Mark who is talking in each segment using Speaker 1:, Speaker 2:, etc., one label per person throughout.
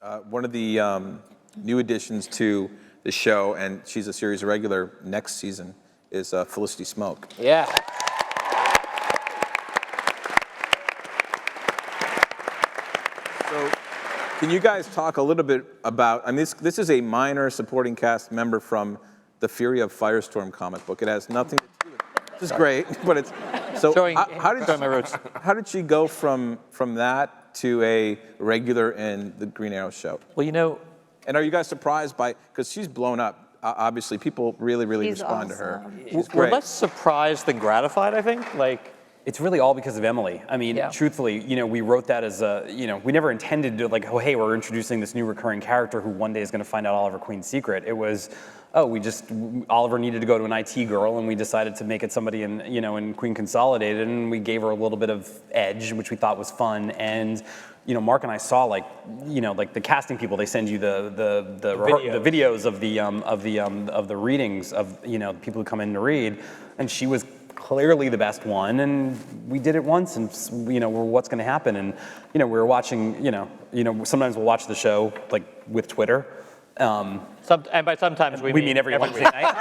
Speaker 1: One of the new additions to the show, and she's a series regular next season, is Felicity Smoak.
Speaker 2: Yeah.
Speaker 1: So, can you guys talk a little bit about, I mean, this is a minor supporting cast member from the Fury of Firestorm comic book. It has nothing to do with it. This is great, but it's, so how did she go from that to a regular in the Green Arrow show?
Speaker 2: Well, you know,
Speaker 1: and are you guys surprised by, because she's blown up, obviously people really respond to her. She's
Speaker 3: We're less surprised than gratified, I think. Like,
Speaker 4: it's really all because of Emily. I mean, truthfully, you know, we wrote that as a, you know, we never intended to like, oh, hey, we're introducing this new recurring character who one day is going to find out Oliver Queen's secret. It was, oh, Oliver needed to go to an IT girl, and we decided to make it somebody in, you know, in Queen Consolidated, and we gave her a little bit of edge, which we thought was fun. And you know, Mark and I saw, like, you know, like the casting people, they send you the videos of the readings of, you know, the people who come in to read, and she was clearly the best one, and we did it once, and you know, what's going to happen? And you know, we were watching, you know, sometimes we'll watch the show like with Twitter.
Speaker 3: And by sometimes we mean every
Speaker 4: Wednesday night.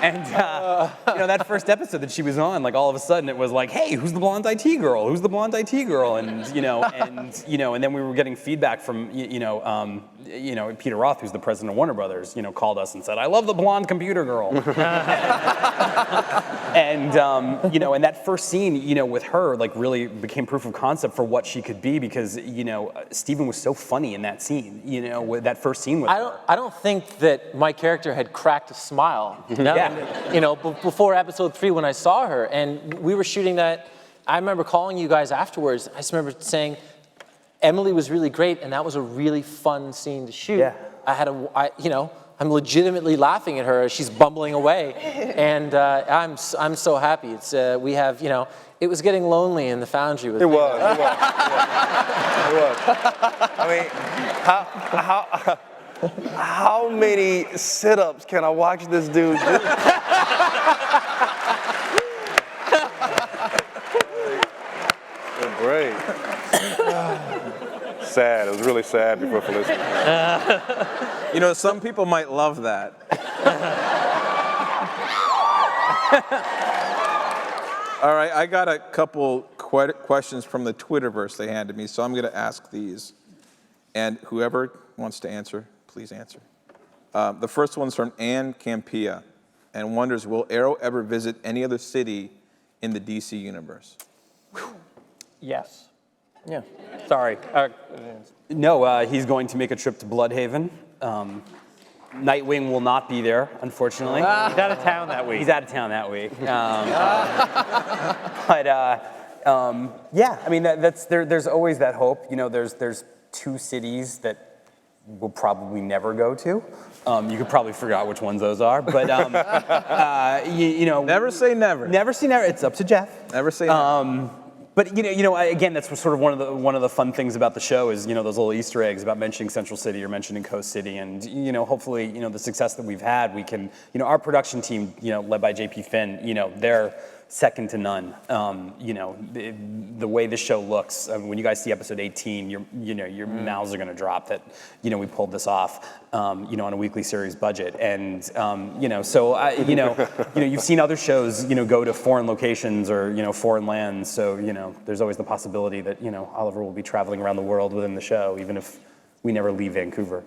Speaker 4: And you know, that first episode that she was on, like all of a sudden it was like, hey, who's the blonde IT girl? Who's the blonde IT girl? And you know, and then we were getting feedback from Peter Roth, who's the president of Warner Brothers, you know, called us and said, I love the blonde computer girl. And you know, and that first scene, you know, with her, like really became proof of concept for what she could be, because you know, Steven was so funny in that scene, you know, with that first scene with her.
Speaker 2: I don't think that my character had cracked a smile.
Speaker 4: Yeah.
Speaker 2: You know, before episode 3 when I saw her, and we were shooting that, I remember calling you guys afterwards. I just remember saying, Emily was really great, and that was a really fun scene to shoot.
Speaker 4: Yeah.
Speaker 2: I'm legitimately laughing at her as she's bumbling away, and I'm so happy. It's we have, you know, it was getting lonely in the Foundry with
Speaker 5: It was. I mean, how many sit-ups can I watch this dude do? Great. Sad. It was really sad before Felicity.
Speaker 1: You know, some people might love that. All right, I got a couple questions from the Twitterverse they handed me, so I'm going to ask these. And whoever wants to answer, please answer. The first one's from Ann Campia, and wonders, will Arrow ever visit any other city in the DC universe?
Speaker 3: Yes.
Speaker 2: Yeah.
Speaker 3: Sorry.
Speaker 4: No, he's going to make a trip to Bloodhaven. Nightwing will not be there, unfortunately.
Speaker 3: He's out of town that week.
Speaker 4: He's out of town that week. Yeah, I mean, there's always that hope. You know, there's 2 cities that we'll probably never go to. You could probably figure out which ones those are, but you know.
Speaker 1: Never say never.
Speaker 4: Never say never. It's up to Jeff.
Speaker 1: Never say never.
Speaker 4: But you know, again, that's sort of one of the fun things about the show is, you know, those little Easter eggs about mentioning Central City or mentioning Coast City, and you know, hopefully, you know, the success that we've had, we can, you know, our production team, you know, led by JP Finn, you know, they're second to none. You know, the way this show looks, when you guys see episode 18, your mouths are going to drop that, you know, we pulled this off, you know, on a weekly series budget. And, you know, so, you've seen other shows, you know, go to foreign locations or, you know, foreign lands. So, you know, there's always the possibility that, you know, Oliver will be traveling around the world within the show, even if we never leave Vancouver.